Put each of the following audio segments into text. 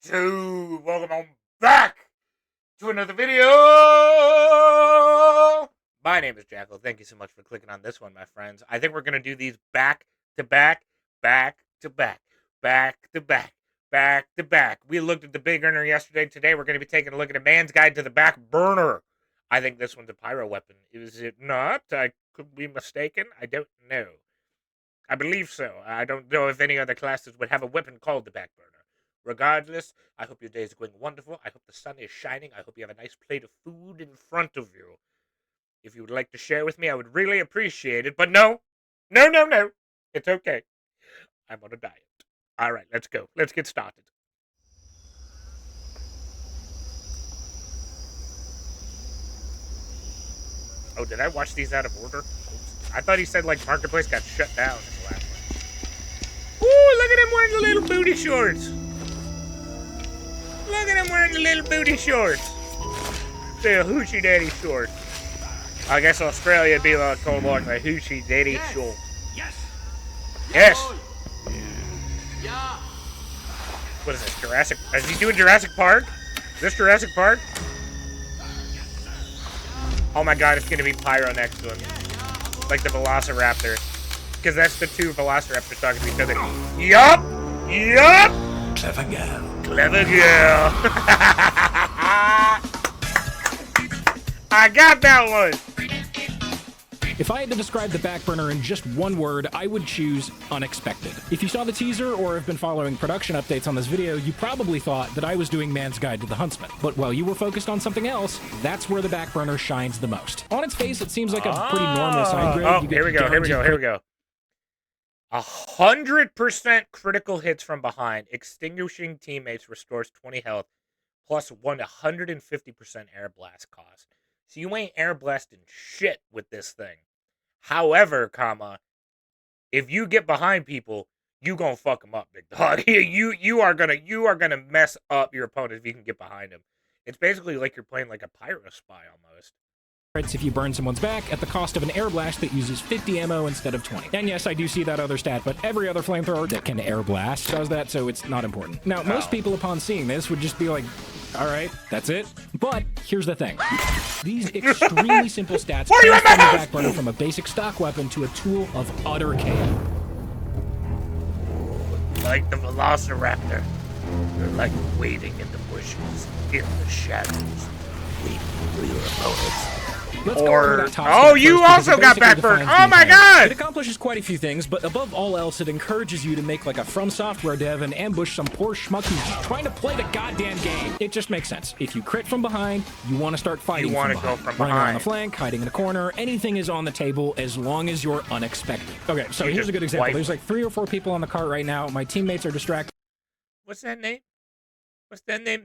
TF2. Welcome on back to another video. My name is Jackal. Thank you so much for clicking on this one, my friends. I think we're going to do these back to back, back to back, back to back, back to back. We looked at the big earner yesterday. Today we're going to be taking a look at a man's guide to the back burner. I think this one's a pyro weapon. Is it not? I could be mistaken. I don't know. I believe so. I don't know if any other classes would have a weapon called the back burner. Regardless, I hope your day is going wonderful. I hope the sun is shining. I hope you have a nice plate of food in front of you. If you would like to share with me, I would really appreciate it. But no. It's okay. I'm on a diet. All right, let's go. Let's get started. Oh, did I watch these out of order? Oops. I thought he said, like, Marketplace got shut down in the last one. Ooh, look at him wearing the little booty shorts. Look at him wearing the little booty shorts. The hoochie daddy shorts. I guess Australia would be a lot called like the hoochie daddy shorts. Yes. What is this, Jurassic? Is he doing Jurassic Park? Is this Jurassic Park? Oh my god, it's gonna be Pyro next to him. Like the Velociraptor. Because that's the two Velociraptors talking to each other. Yup! Clever girl. Clever girl. I got that one. If I had to describe the Backburner in just one word, I would choose unexpected. If you saw the teaser or have been following production updates on this video, you probably thought that I was doing Mann's Guide to the Huntsman. But while you were focused on something else, that's where the Backburner shines the most. On its face, it seems like a pretty normal side grade. Oh, here we go. 100% critical hits from behind. Extinguishing teammates restores 20 health, plus 150% air blast cost. So you ain't air blasting shit with this thing. However, if you get behind people, you gonna fuck them up, big dog. you are gonna mess up your opponent if you can get behind him. It's basically like you're playing like a pyro spy almost. If you burn someone's back at the cost of an air blast that uses 50 ammo instead of 20. And yes, I do see that other stat, but every other flamethrower that can air blast does that, so it's not important. Now, most people upon seeing this would just be like, all right, that's it. But here's the thing. These extremely simple stats transform the Backburner from a basic stock weapon to a tool of utter chaos. Like the Velociraptor. They're like waiting in the bushes, in the shadows, waiting for your opponents. You also got Backburner. Oh my god! It accomplishes quite a few things, but above all else, it encourages you to make like a From Software dev and ambush some poor schmuck who's just trying to play the goddamn game. It just makes sense. If you crit from behind, you want to start fighting. You want to go from running behind. around the flank, hiding in a corner. Anything is on the table as long as you're unexpected. Okay, so here's a good example. There's like 3 or 4 people on the cart right now. My teammates are distracted. What's that name?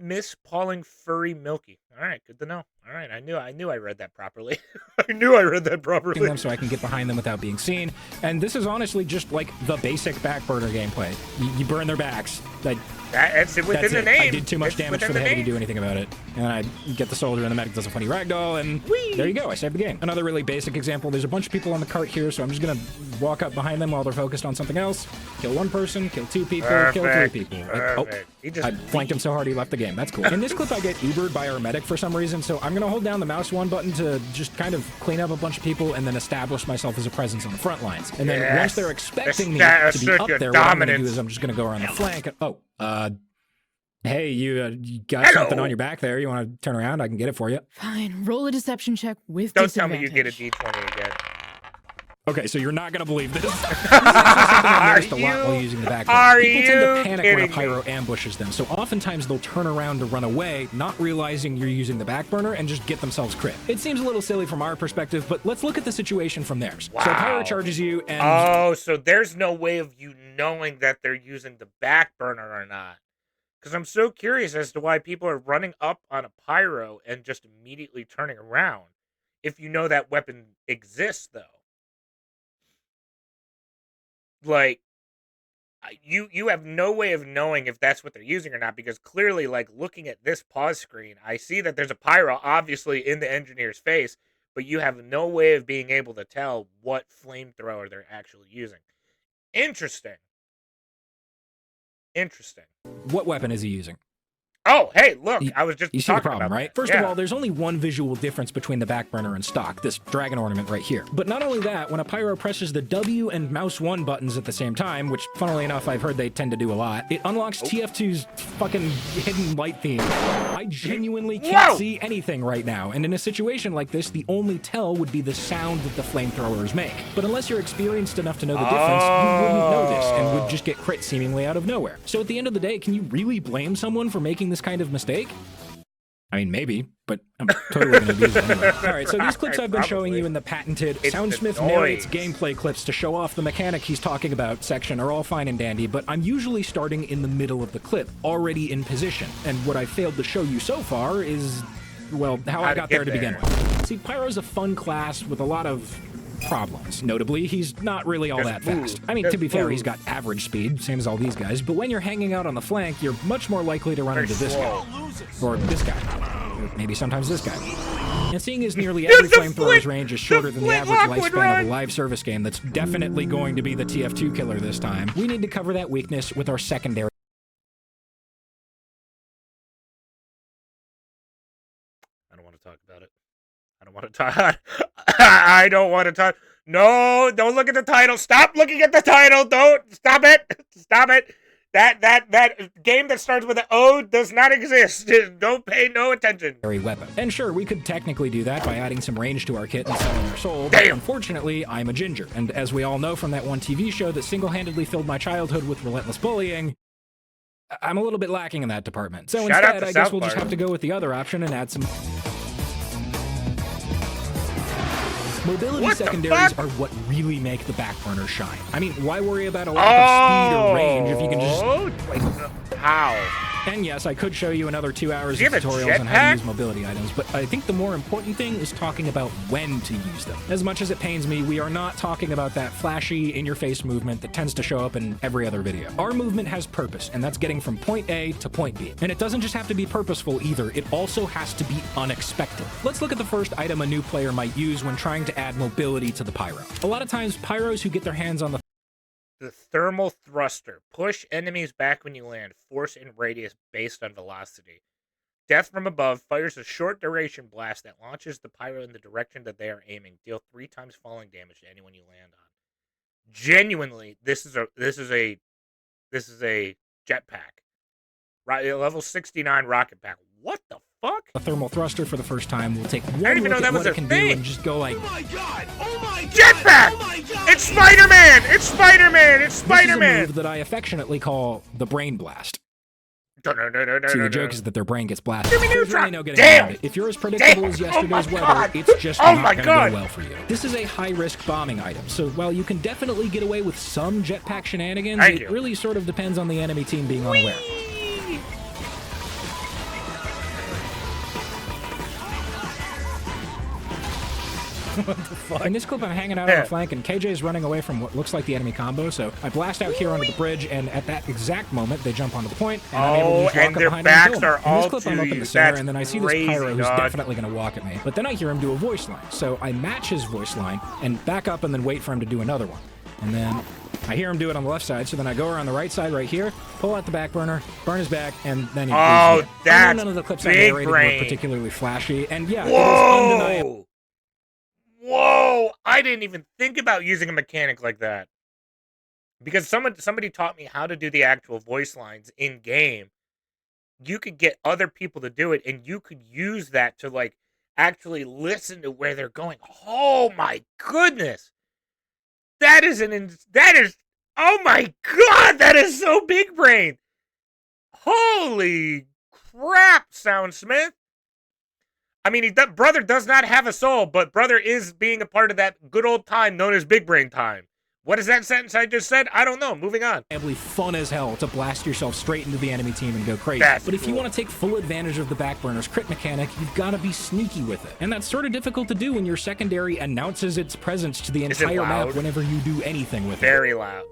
Miss Pauling Furry Milky. All right, good to know. All right, I knew I read that properly. I knew I read that properly. Them so I can get behind them without being seen. And this is honestly just like the basic Backburner gameplay. You burn their backs. That's it within the name. I did too much damage for the heavy to do anything about it. And I get the soldier and the medic does a funny ragdoll, and there you go, I saved the game. Another really basic example, there's a bunch of people on the cart here, so I'm just gonna walk up behind them while they're focused on something else. Kill 1 person, kill 2 people, kill 3 people. I flanked him so hard he left the game. That's cool. In this clip, I get Ubered by our medic for some reason, so I'm gonna hold down the mouse 1 button to just kind of clean up a bunch of people and then establish myself as a presence on the front lines. And then once they're expecting me to be up there, what I'm gonna do is I'm just gonna go around the flank and, hey, you got something on your back there. You want to turn around? I can get it for you. Fine. Roll a deception check with Don't tell me you get a D20 again. Okay, so you're not going to believe this. This is something I noticed a lot while using the Backburner. People tend to panic when a pyro ambushes them, so oftentimes they'll turn around to run away, not realizing you're using the Backburner, and just get themselves crit. It seems a little silly from our perspective, but let's look at the situation from theirs. Wow. So pyro charges you, and... Oh, so there's no way of you knowing that they're using the Backburner or not. Because I'm so curious as to why people are running up on a pyro and just immediately turning around. If you know that weapon exists, though. Like, you have no way of knowing if that's what they're using or not, because clearly, like, looking at this pause screen, I see that there's a pyro, obviously, in the engineer's face, but you have no way of being able to tell what flamethrower they're actually using. Interesting. Interesting. What weapon is he using? Oh, hey, look, I was just You see the talking problem, about right? that. First of all, there's only one visual difference between the Backburner and stock, this dragon ornament right here. But not only that, when a pyro presses the W and mouse 1 buttons at the same time, which funnily enough I've heard they tend to do a lot, it unlocks TF2's fucking hidden light theme. I genuinely can't see anything right now, and in a situation like this, the only tell would be the sound that the flamethrowers make. But unless you're experienced enough to know the difference, you wouldn't know this and would just get crit seemingly out of nowhere. So at the end of the day, can you really blame someone for making this kind of mistake? I mean, maybe, but I'm totally going to abuse it anyway. All right, so these clips I've been showing you in the patented Soundsmith narrates gameplay clips to show off the mechanic he's talking about section are all fine and dandy, but I'm usually starting in the middle of the clip, already in position. And what I failed to show you so far is, well, how I got there to begin with. See, Pyro's a fun class with a lot of problems. Notably, he's not really all that fast. I mean, to be fair, he's got average speed, same as all these guys, but when you're hanging out on the flank, you're much more likely to run into this guy. Or this guy. Or maybe sometimes this guy. And seeing as nearly every flamethrower's range is shorter than the average lifespan of a live service game that's definitely going to be the TF2 killer this time, we need to cover that weakness with our secondary. I don't want to talk about it. I don't want to talk. I don't want to talk. No, don't look at the title. Stop looking at the title. Don't. Stop it. Stop it. That game that starts with an O does not exist. Don't pay no attention. Weapon. And sure, we could technically do that by adding some range to our kit and selling our soul, but unfortunately, I'm a ginger. And as we all know from that one TV show that single-handedly filled my childhood with relentless bullying, I'm a little bit lacking in that department. So instead, I guess we'll just have to go with the other option and add some... Mobility secondaries are what really make the Backburner shine. I mean, why worry about a lack of speed or range if you can just... Like, how? And yes, I could show you another 2 hours of tutorials on how to use mobility items, but I think the more important thing is talking about when to use them. As much as it pains me, we are not talking about that flashy, in-your-face movement that tends to show up in every other video. Our movement has purpose, and that's getting from point A to point B. And it doesn't just have to be purposeful either, it also has to be unexpected. Let's look at the first item a new player might use when trying to add mobility to the pyro. A lot of times, pyros who get their hands on the thermal thruster. Push enemies back when you land. Force and radius based on velocity. Death from above fires a short duration blast that launches the pyro in the direction that they are aiming. Deal 3 times falling damage to anyone you land on. Genuinely, this is a jetpack. Right, level 69 rocket pack. What the fuck? A thermal thruster for the first time. We'll take one I didn't even know look that at was what a it can thing. do and just go like, Oh my god! Oh my god! Jetpack! Oh my god! It's Spider-Man! It's Spider-Man! It's this is a Spider-Man! move that I affectionately call the brain blast. See, See, the joke is that their brain gets blasted. Jimmy There's Neutron! really no getting Damn! around it. If you're as predictable as yesterday's weather, it's just Oh not my gonna God! go well for you. This is a high-risk bombing item, so while you can definitely get away with some jetpack shenanigans, Thank it you. really sort of depends on the enemy team being unaware. In this clip, I'm hanging out on the flank, and KJ is running away from what looks like the enemy combo, so I blast out here onto the bridge, and at that exact moment, they jump onto the point, and I'm able to just walk and up their behind him and backs kill are him. In all this clip, I'm to up in you. the center, That's and then I see this crazy, pyro who's dog. definitely going to walk at me. But then I hear him do a voice line, so I match his voice line, and back up and then wait for him to do another one. And then I hear him do it on the left side, so then I go around the right side right here, pull out the Backburner, burn his back, and then he leaves me. I know none of the clips I big narrated brain. were particularly flashy, and yeah, it is undeniable. Whoa! I didn't even think about using a mechanic like that. Because somebody taught me how to do the actual voice lines in game. You could get other people to do it, and you could use that to like actually listen to where they're going. Oh my goodness! That is oh my god! That is so big brain. Holy crap, Soundsmith! I mean, brother does not have a soul, but brother is being a part of that good old time known as big brain time. What is that sentence I just said? I don't know. Moving on. Fun as hell to blast yourself straight into the enemy team and go crazy. But if you want to take full advantage of the Backburner's crit mechanic, you've got to be sneaky with it. And that's sort of difficult to do when your secondary announces its presence to the entire map whenever you do anything with it. Very loud.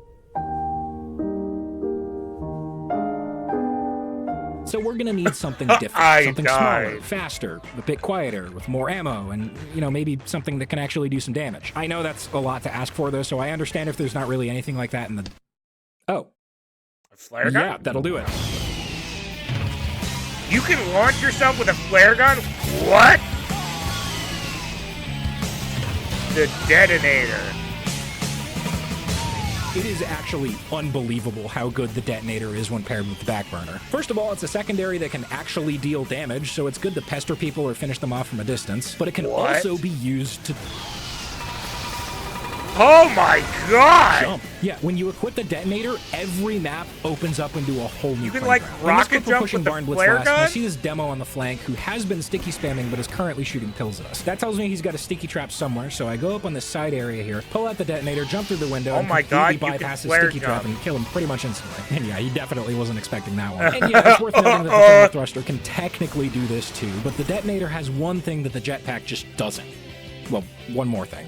So we're gonna need something different, something smaller, faster, a bit quieter, with more ammo, and, you know, maybe something that can actually do some damage. I know that's a lot to ask for, though, so I understand if there's not really anything like that in the... Oh. A flare gun? Yeah, that'll do it. You can launch yourself with a flare gun? What? The detonator. It is actually unbelievable how good the detonator is when paired with the Backburner. First of all, it's a secondary that can actually deal damage, so it's good to pester people or finish them off from a distance, but it can also be used to Oh my god! jump. Yeah, when you equip the detonator, every map opens up into a whole new You can, playground. like, In rocket this clip, we're jump pushing with the Barn Blitz flare last, gun? and I see this demo on the flank who has been sticky spamming but is currently shooting pills at us. That tells me he's got a sticky trap somewhere, so I go up on this side area here, pull out the detonator, jump through the window, Oh and my God, completely you can bypass his flare sticky trap jump. and kill him pretty much instantly. And yeah, he definitely wasn't expecting that one. And yeah, it's worth noting that the thermal thruster can technically do this too, but the detonator has one thing that the jetpack just doesn't. Well, one more thing.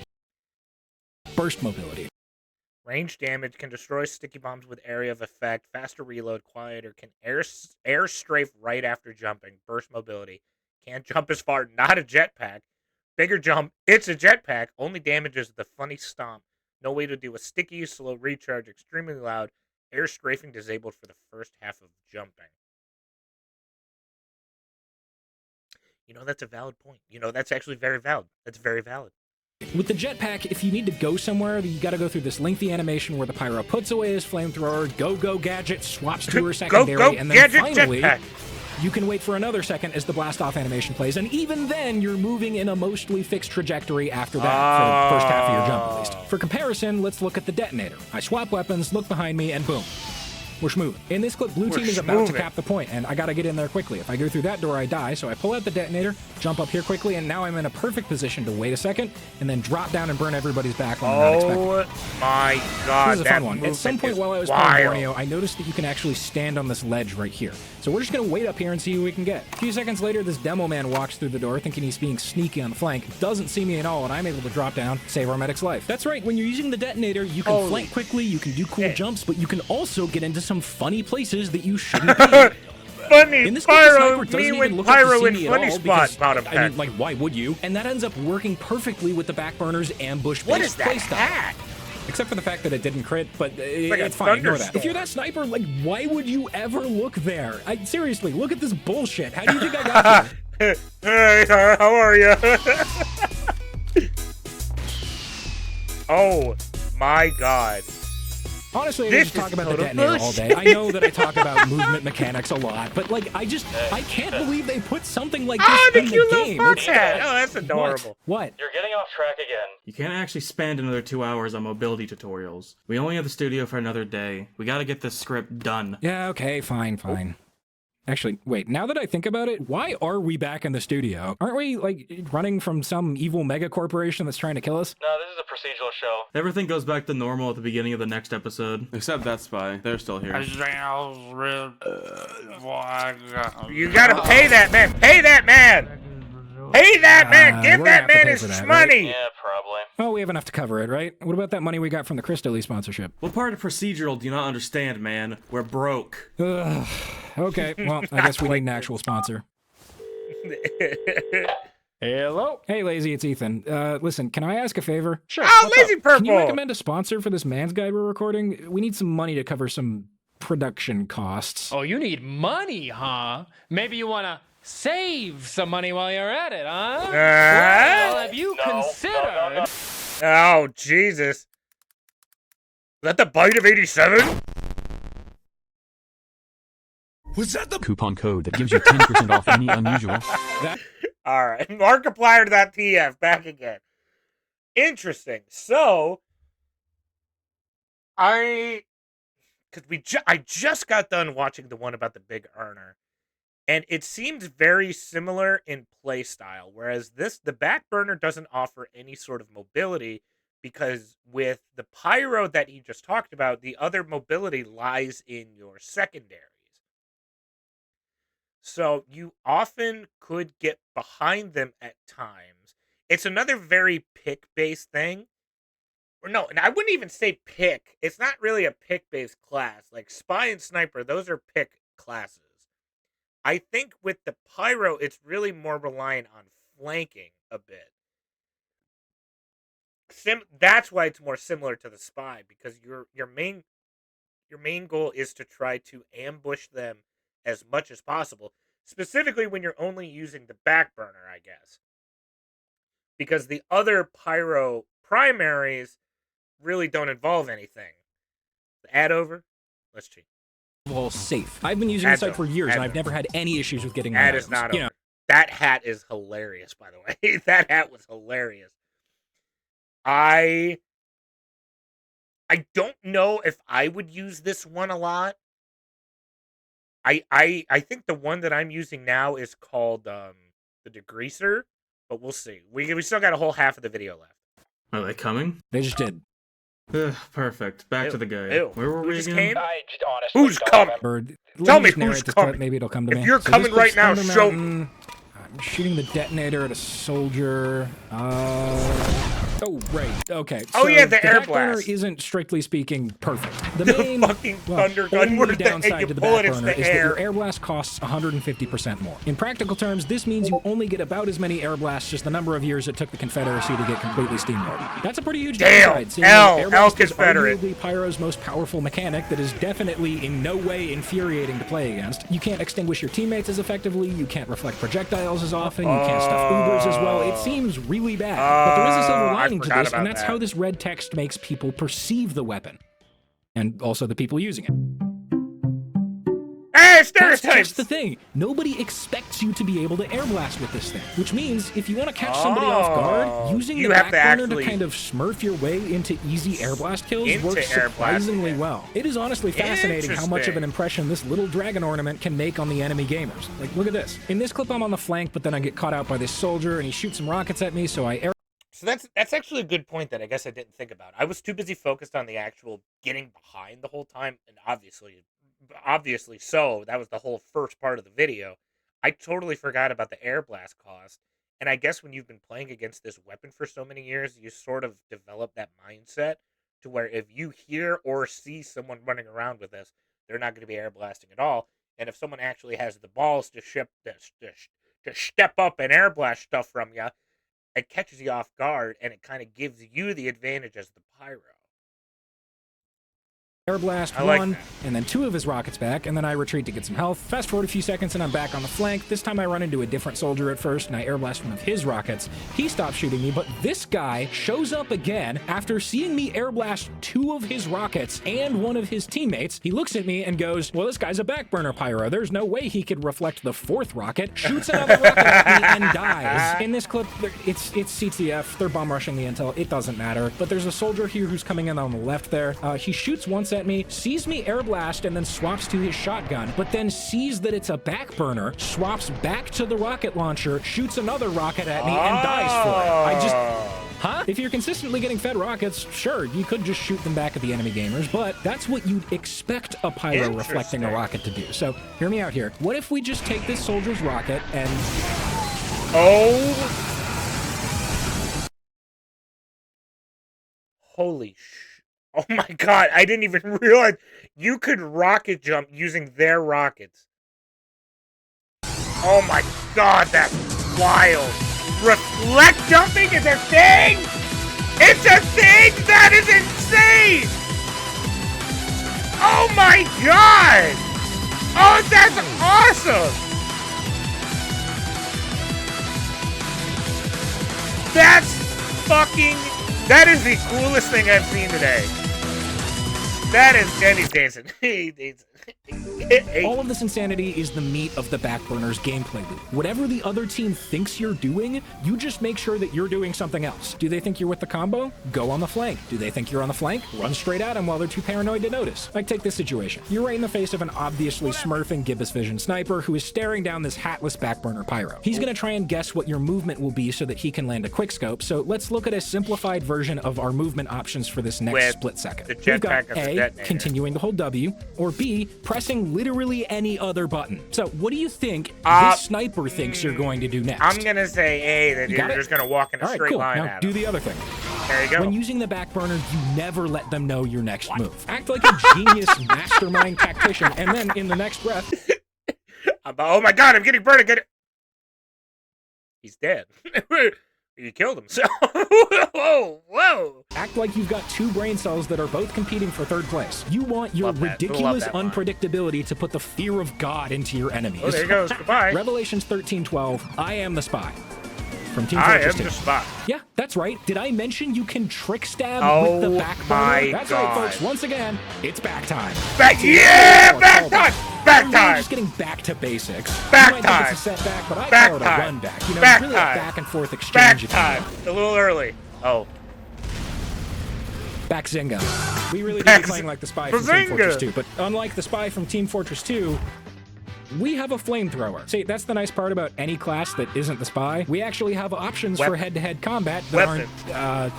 Burst mobility. Range damage, can destroy sticky bombs with area of effect, faster reload, quieter, can air strafe right after jumping, burst mobility, can't jump as far, not a jetpack, bigger jump, it's a jetpack, only damages the funny stomp, no way to do a sticky, slow recharge, extremely loud, air strafing disabled for the first half of jumping. You know, that's a valid point. You know, that's actually very valid. That's very valid. With the jetpack, if you need to go somewhere, you gotta go through this lengthy animation where the pyro puts away his flamethrower, go gadget, swaps to her secondary, and then gadget, finally, jetpack. you can wait for another second as the blast off animation plays, and even then, you're moving in a mostly fixed trajectory after that, for the first half of your jump at least. For comparison, let's look at the detonator. I swap weapons, look behind me, and boom. We're schmoovin'. In this clip, blue team is about to cap the point, and I gotta get in there quickly. If I go through that door, I die, so I pull out the detonator, jump up here quickly, and now I'm in a perfect position to wait a second, and then drop down and burn everybody's back when I'm not expecting. Oh my god, This is a that fun one. At some point while I was wild. playing Borneo, I noticed that you can actually stand on this ledge right here. So we're just gonna wait up here and see who we can get. A few seconds later, this demo man walks through the door thinking he's being sneaky on the flank, doesn't see me at all, and I'm able to drop down, save our medic's life. That's right, when you're using the detonator, you can flank quickly, you can do cool jumps, but you can also get into some funny places that you shouldn't be. Funny In this clip, the pyro, sniper doesn't me even when look up to pyro see in me funny at all spot because, bottom I mean, like, why would you? And that ends up working perfectly with the Backburner's ambush-based What is that playstyle. hat? Except for the fact that it didn't crit, but like a it's fine, ignore that. thunderstorm. If you're that sniper, like, why would you ever look there? Seriously, look at this bullshit. How do you think I got here? Hey, how are you? Oh my god. Honestly, I This could just talk is about the total detonator all day. I know that I talk about movement mechanics a lot, but, like, I can't believe they put something like this Oh, the in the cute little game. fox hat. Oh, that's adorable. What? You're getting off track again. You can't actually spend another 2 hours on mobility tutorials. We only have the studio for another day. We gotta get this script done. Yeah, okay, fine. Actually, wait, now that I think about it, why are we back in the studio? Aren't we, like, running from some evil mega corporation that's trying to kill us? No, this is a procedural show. Everything goes back to normal at the beginning of the next episode. Except that spy. They're still here. You gotta pay that man. Pay that man. Pay that man. Give we're that gonna have to man pay his for that, money. Yeah, probably. Well, we have enough to cover it, right? What about that money we got from the Crystally sponsorship? What part of Procedural do you not understand, man? We're broke. Ugh. Okay, well, I guess we need an actual sponsor. Hello? Hey, Lazy, it's Ethan. Listen, can I ask a favor? Sure. Oh, lazy Can you purple. recommend a sponsor for this Man's Guide we're recording? We need some money to cover some production costs. Oh, you need money, huh? Maybe you want to save some money while you're at it, huh? Well, have you considered... Oh, Jesus. Is that the bite of 87? Was that the Coupon code that gives you 10% off any unusual. All right. Markiplier.tf back again. Interesting. So, I just got done watching the one about the big earner, and it seems very similar in play style, whereas the Backburner doesn't offer any sort of mobility because with the pyro that he just talked about, the other mobility lies in your secondaries. So you often could get behind them at times. It's another very pick-based thing. Or no, and I wouldn't even say pick. It's not really a pick-based class. Like Spy and Sniper, those are pick classes. I think with the Pyro, it's really more reliant on flanking a bit. That's why it's more similar to the Spy, because your main goal is to try to ambush them as much as possible. specifically when you're only using the Backburner, I guess. Because the other pyro primaries really don't involve anything. Add over? Let's cheat. All safe. I've been using the site for years, and I've never had any issues with getting my That is items. not You over. know, That hat is hilarious, by the way. That hat was hilarious. I don't know if I would use this one a lot. I think the one that I'm using now is called the degreaser, but we'll see. We still got a whole half of the video left. Are they coming? they just did. Perfect. Back Ew, to the guy. ew. Where were Who we just again? came? I just honestly Who's don't coming? remember. Bird. Tell Let me just narrate who's this coming. clip, maybe it'll come to If me. you're So this coming clip's right now, Thunder show- Mountain. I'm shooting the detonator at a soldier. Oh, right. Okay. Oh, so yeah, the air Backburner blast. isn't, strictly speaking, perfect. The The main fucking thunder gun only where the- downside you to the pull it, it's Backburner the is that your air. air blast costs 150% more. In practical terms, this means you only get about as many air blasts as the number of years it took the Confederacy to get completely steamrolled. That's a pretty huge Damn! downside, seeing that air L blast is Confederate. arguably Pyro's most powerful mechanic that is definitely in no way infuriating to play against. You can't extinguish your teammates as effectively, you can't reflect projectiles as often, you can't stuff Ubers as well. It seems really bad. But there is a silver I lining to forgot this, about and that's that. how this red text makes people perceive the weapon. And also the people using it. Hey, That's stereotypes! just the thing. Nobody expects you to be able to air blast with this thing. Which means if you want to catch somebody off guard, using you the have to Backburner to actually- kind of smurf your way into easy air blast kills Into works air blasting, surprisingly yeah. well. It is honestly fascinating how much of an Interesting. impression this little dragon ornament can make on the enemy gamers. Like, look at this. In this clip, I'm on the flank, but then I get caught out by this soldier, and he shoots some rockets at me, so I air So that's actually a good point that I guess I didn't think about. I was too busy focused on the actual getting behind the whole time, and obviously so. That was the whole first part of the video. I totally forgot about the air blast cost. And I guess when you've been playing against this weapon for so many years, you sort of develop that mindset to where if you hear or see someone running around with this, they're not going to be air blasting at all. And if someone actually has the balls to step up and air blast stuff from you, it catches you off guard, and it kind of gives you the advantage as the pyro. blast I like one, that. and then 2 of his rockets back, and then I retreat to get some health. Fast forward a few seconds, and I'm back on the flank. This time I run into a different soldier at first, and I air blast one of his rockets. He stops shooting me, but this guy shows up again after seeing me air blast 2 of his rockets and one of his teammates. He looks at me and goes, well, this guy's a Backburner pyro. There's no way he could reflect the 4th rocket. Shoots another rocket at me and dies. In this clip, it's CTF. They're bomb rushing the intel. It doesn't matter. But there's a soldier here who's coming in on the left there. He shoots once at me, sees me air blast, and then swaps to his shotgun, but then sees that it's a Backburner, swaps back to the rocket launcher, shoots another rocket at me, and dies for it. Huh? If you're consistently getting fed rockets, sure, you could just shoot them back at the enemy gamers, but that's what you'd expect a pyro reflecting a rocket to do. So, hear me out here. What if we just take this soldier's rocket and... Holy oh my god, I didn't even realize you could rocket jump using their rockets. Oh my god, that's wild. Reflect jumping is a thing? It's a thing? That is insane! Oh my god! Oh, that's awesome! That's fucking... That is the coolest thing I've seen today. That is Jenny's dancing. All of this insanity is the meat of the Backburner's gameplay loop. Whatever the other team thinks you're doing, you just make sure that you're doing something else. Do they think you're with the combo? Go on the flank. Do they think you're on the flank? Run straight at them while they're too paranoid to notice. Like, take this situation. You're right in the face of an obviously smurfing gibbous vision sniper who is staring down this hatless Backburner pyro. He's gonna try and guess what your movement will be so that he can land a quickscope, so let's look at a simplified version of our movement options for this next With split second. the We've got jetpack of the A, detonator. continuing to hold W, or B, pressing literally any other button. So what do you think this sniper thinks you're going to do next? I'm gonna say A, that You you're got it? just gonna walk in a All right, straight cool. line Now at do him. the other thing. There you go. When using the Backburner, you never let them know your next move. Act like a genius mastermind tactician, and then in the next breath, Oh my god, I'm getting burned. He's dead. You killed himself. Whoa, whoa. Act like you've got two brain cells that are both competing for third place. You want your Love that. ridiculous Love that line. unpredictability to put the fear of God into your enemies. Oh, there he goes. Goodbye. Revelations 13:12. I am the spy. From Team I Fortress am 2. the spy. Yeah, that's right. Did I mention you can trick stab Oh with the backburner? my That's God. right, folks. Once again, it's back time. Back, yeah, back time. Back We're really time. just getting back to basics. Back you might time. Think it's a setback, but I Back call it a time. run back. You know, Back it's really time. a back and forth exchange. Back if you will. time. A little early. Oh. Back Zynga. We really do Back be playing like the spy from Team Bazinga. Fortress 2, but unlike the spy from Team Fortress 2, we have a flamethrower. See, that's the nice part about any class that isn't the spy. We actually have options for head-to-head combat that Weapon. aren't,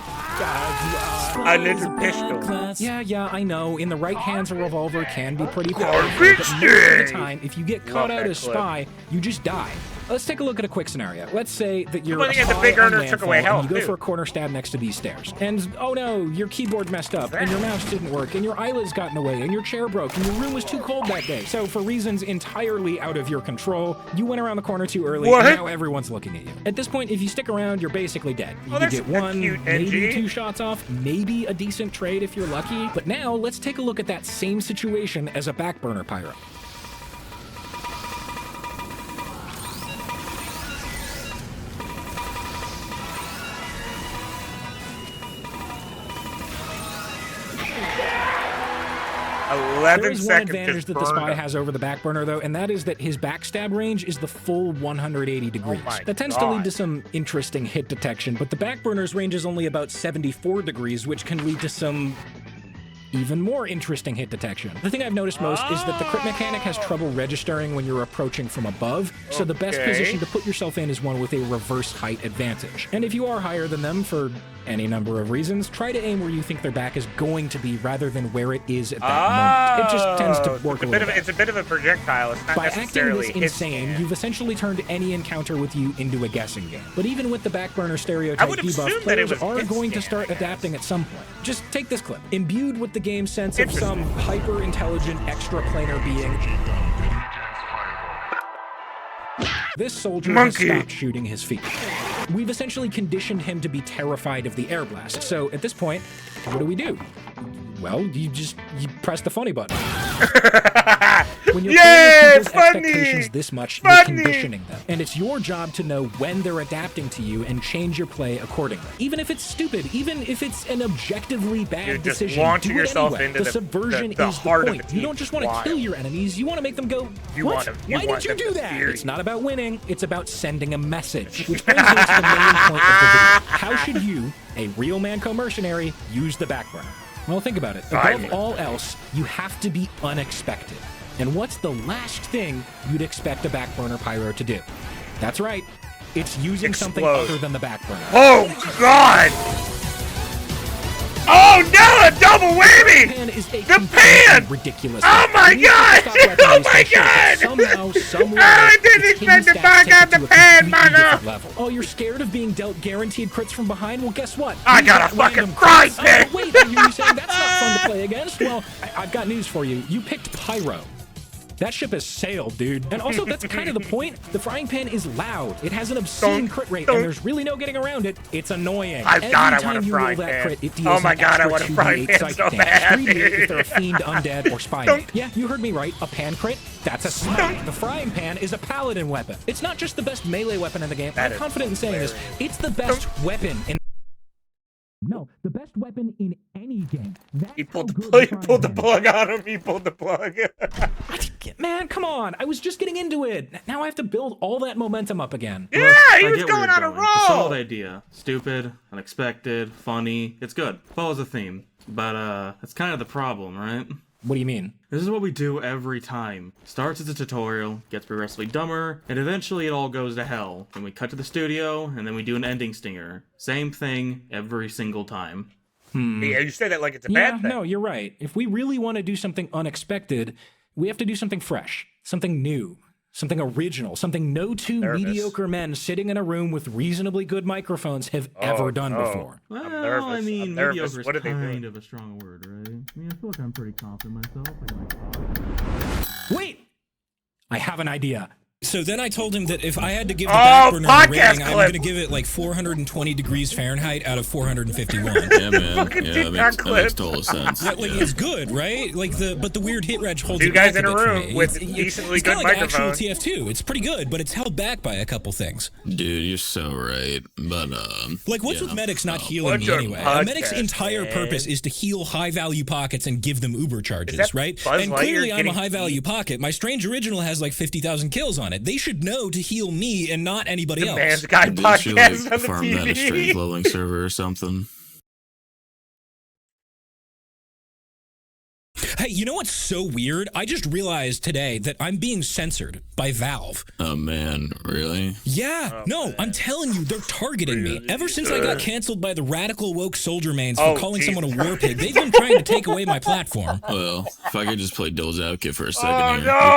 A ninja pistol. Yeah, I know. In the right hands, a revolver can be pretty powerful, Garbage but most of the day. time, if you get Love caught out that as clip. spy, you just die. Let's take a look at a quick scenario. Let's say that you're Well, a yeah, the spy big on earner took away landfall, health, and you go too. for a corner stab next to these stairs. And, oh no, your keyboard messed up, and your mouse didn't work, and your eyelids got in the way, and your chair broke, and your room was too cold that day. So for reasons entirely out of your control, you went around the corner too early, What? and now everyone's looking at you. At this point, if you stick around, you're basically dead. You Oh, can that's get a one, cute maybe NG. 2 shots off, maybe a decent trade if you're lucky. But now, let's take a look at that same situation as a backburner pyro. There 11 is one seconds advantage just that the spy burned up. has over the backburner, though, and that is that his backstab range is the full 180 degrees. my That tends to lead God. to some interesting hit detection, but the backburner's range is only about 74 degrees, which can lead to some even more interesting hit detection. The thing I've noticed most is that the crit mechanic has trouble registering when you're approaching from above, so the best Okay. position to put yourself in is one with a reverse height advantage. And if you are higher than them for any number of reasons, try to aim where you think their back is going to be rather than where it is at that moment. It just tends to work a little bit. It's a bit of a projectile. It's not By acting necessarily this hit insane, scan. you've essentially turned any encounter with you into a guessing game. But even with the backburner I stereotype would debuff, assume that it players was are hit going to scan, start I guess. adapting at some point. Just take this clip. Imbued with the game sense of Interesting. some hyper-intelligent extraplanar being, this soldier Monkey. has stopped shooting his feet. We've essentially conditioned him to be terrified of the air blast. So at this point, what do? Well, you press the funny button. When you're Yay, playing with people's funny! expectations this much, Funny! you're conditioning them. And it's your job to know when they're adapting to you and change your play accordingly. Even if it's stupid, even if it's an objectively bad You're just decision, launching do it yourself anyway. into the the subversion the is heart the of the point. You team. don't just want to Wild. kill your enemies, you want to make them go, You what? want 'em- you Why want did you them do to that? fear It's you. not about winning, it's about sending a message. Which brings me to the main point of the video. How should you, a real Manco mercenary, use the backburner? Well, think about it. Above all else, you have to be unexpected. And what's the last thing you'd expect a backburner pyro to do? That's right. It's using something Explode. other than the backburner. Oh, God! Oh, no! A double whammy! Pan is a The completely pan! ridiculous. Oh, my We need to God! stop weaponizing Oh, my that shit, but God! Somehow, somewhere, I didn't its hidden expect to stats back take out it to the a pan, completely mother. different level. Oh, you're scared of being dealt guaranteed crits from behind? Well, guess what? I You've got a fucking random frying crits. pan. Oh, wait, I hear you saying that's not fun to play against? Well, I've got news for you. You picked Pyro. That ship has sailed, dude. And also, that's kind of the point. The frying pan is loud. It has an obscene crit rate, and there's really no getting around it. It's annoying. I Every want a time you frying roll that pan. crit, it deals Oh my an God, I extra want a frying 2d8 pan psychic so damage. bad. 3d8 if they're a fiend, undead, or spy mate. Yeah, you heard me right. A pan crit, that's a smite. The frying pan is a paladin weapon. It's not just the best melee weapon in the game. That I'm is confident in saying this. It's the best weapon in... No, the best weapon in any game. That's He pulled how the good plug. He frying pulled the pan is. plug on him. He pulled the plug. Man, come on. I was just getting into it. Now I have to build all that momentum up again. Yeah, he I was get where going you're on a It's a solid roll. idea. Stupid, unexpected, funny. It's good. Follows a theme. But, that's kind of the problem, right? What do you mean? This is what we do every time. Starts as a tutorial, gets progressively dumber, and eventually it all goes to hell. Then we cut to the studio, and then we do an ending stinger. Same thing every single time. Yeah, you say that like it's a Yeah, bad thing. no, you're right. If we really want to do something unexpected, we have to do something fresh, something new, something original, something no two Nervous. mediocre men sitting in a room with reasonably good microphones have ever done no. before. Well, nervous. I mean, I'm nervous. mediocre is What are they doing? kind of a strong word, right? I mean, I feel like I'm pretty confident in myself. Wait! I have an idea. So then I told him that if I had to give the Oh, Backburner a podcast rating, I'm clip. going to give it like 420 degrees Fahrenheit out of 451. Yeah, man. Fucking Yeah, TikTok that clip. makes total sense. Yeah, like it's good, right? Like but the weird hit reg holds Two it guys back in a bit for room me. with It's- decently it's kinda good like actual microphones. TF2. It's pretty good, but it's held back by a couple things. Dude, you're so right. But, Like, what's yeah. with medics not healing What's me your anyway? A podcast, medic's entire man? purpose is to heal high-value pockets and give them Uber charges, that right? Buzz And Lightyear clearly I'm a getting high-value pocket. My Strange Original has like 50,000 kills on it. They should know to heal me and not anybody The else. Man's Guy Did you, podcast like, on the farm that in a strange TV. leveling server or something? Hey, you know what's so weird? I just realized today that I'm being censored by Valve. Oh, man. Really? Yeah, no, I'm telling you, they're targeting me. Ever since I got canceled by the radical woke soldier mains for Oh, calling Jesus. someone a war pig, they've been trying to take away my platform. Well, if I could just play Devil's Advocate for a second Oh, here. no! You're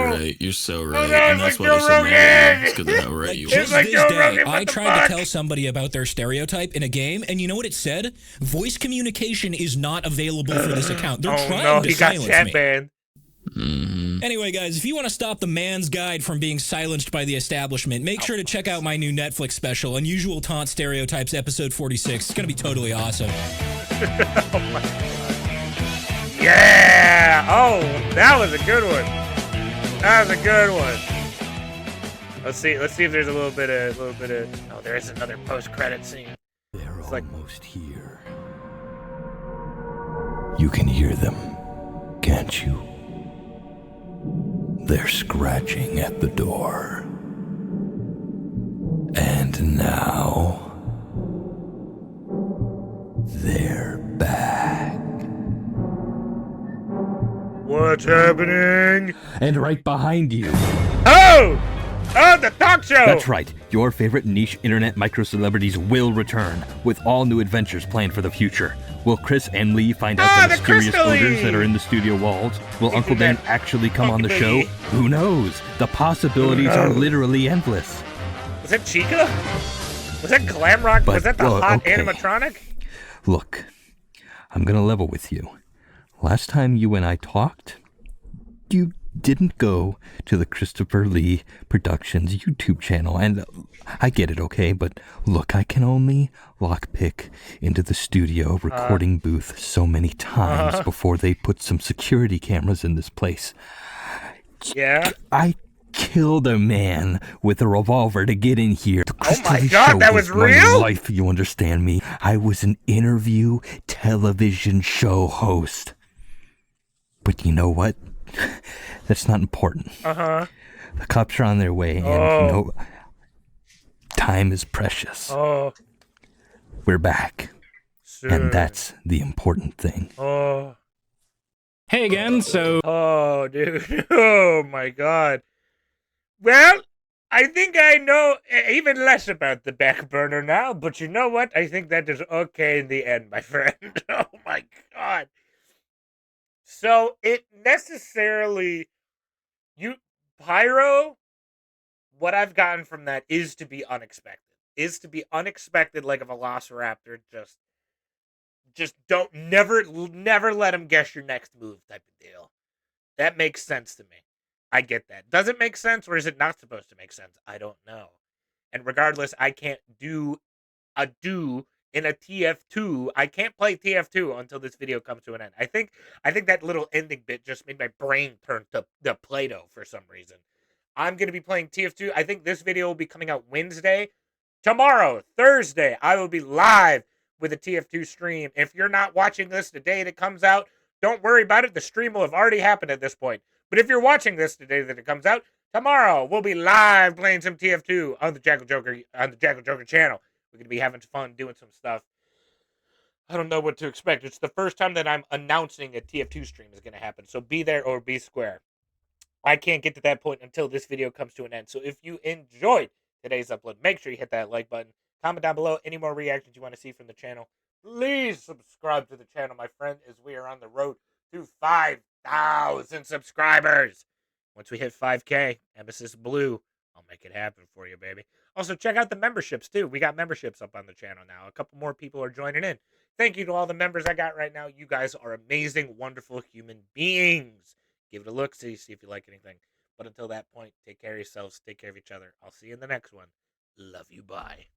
totally right. You're so right. no, and it's that's like why they're Joe so mad at Rogan! you. It's because of how right Like, you just are. like this Joe day, Rogan, I what the tried fuck? to tell somebody about their stereotype in a game, and you know what it said? Voice communication is not available for this account. They're Oh trying no, to he got silence chat me. banned. Anyway, guys, if you want to stop the man's guide from being silenced by the establishment, make sure to check out my new Netflix special, Unusual Taunt Stereotypes, episode 46. It's going to be totally awesome. Yeah! Oh, that was a good one. That was a good one. Let's see if there's a little bit of. Oh, there is another post-credit scene. They're It's like- almost here. You can hear them, can't you? They're scratching at the door. And now, they're back. What's happening? And right behind you. Oh! Oh, the talk show! That's right. Your favorite niche internet micro-celebrities will return with all new adventures planned for the future. Will Chris and Lee find out the the mysterious Crystal odors Lee! that are in the studio walls? Will Uncle that Dan actually come on the show? Lee. Who knows? The possibilities are knows? literally endless. Was that Chica? Was that Glamrock? But, Was that the well, hot okay. animatronic? Look, I'm gonna level with you. Last time you and I talked, you didn't go to the Christopher Lee Productions YouTube channel, and I get it, okay? But look, I can only lockpick into the studio recording booth so many times before they put some security cameras in this place. Yeah. I killed a man with a revolver to get in here. The Christopher my Lee God, show that was my real? life, you understand me? I was an interview television show host. But you know what? That's not important. Uh-huh. The cops are on their way, and you know, time is precious. Oh. We're back, Soon. and that's the important thing. Oh. Hey again, so Oh, dude. Oh, my God. Well, I think I know even less about the Backburner now, but you know what? I think that is okay in the end, my friend. Oh, my God. So, it necessarily... Pyro, what I've gotten from that is to be unexpected. Is to be unexpected like a velociraptor. Just don't... Never let him guess your next move type of deal. That makes sense to me. I get that. Does it make sense, or is it not supposed to make sense? I don't know. And regardless, I can't do a in a TF2. I can't play TF2 until this video comes to an end. I think that little ending bit just made my brain turn to the Play-Doh for some reason. I'm going to be playing TF2. I think this video will be coming out Wednesday. Tomorrow, Thursday, I will be live with a TF2 stream. If you're not watching this the day that it comes out, don't worry about it. The stream will have already happened at this point. But if you're watching this the day that it comes out, tomorrow we'll be live playing some TF2 on the Jackal Joker channel. We're going to be having fun doing some stuff. I don't know what to expect. It's the first time that I'm announcing a TF2 stream is going to happen. So be there or be square. I can't get to that point until this video comes to an end. So if you enjoyed today's upload, make sure you hit that like button. Comment down below any more reactions you want to see from the channel. Please subscribe to the channel, my friend, as we are on the road to 5,000 subscribers. Once we hit 5K, Emesis Blue, I'll make it happen for you, baby. Also, check out the memberships, too. We got memberships up on the channel now. A couple more people are joining in. Thank you to all the members I got right now. You guys are amazing, wonderful human beings. Give it a look, see if you like anything. But until that point, take care of yourselves, take care of each other. I'll see you in the next one. Love you, bye.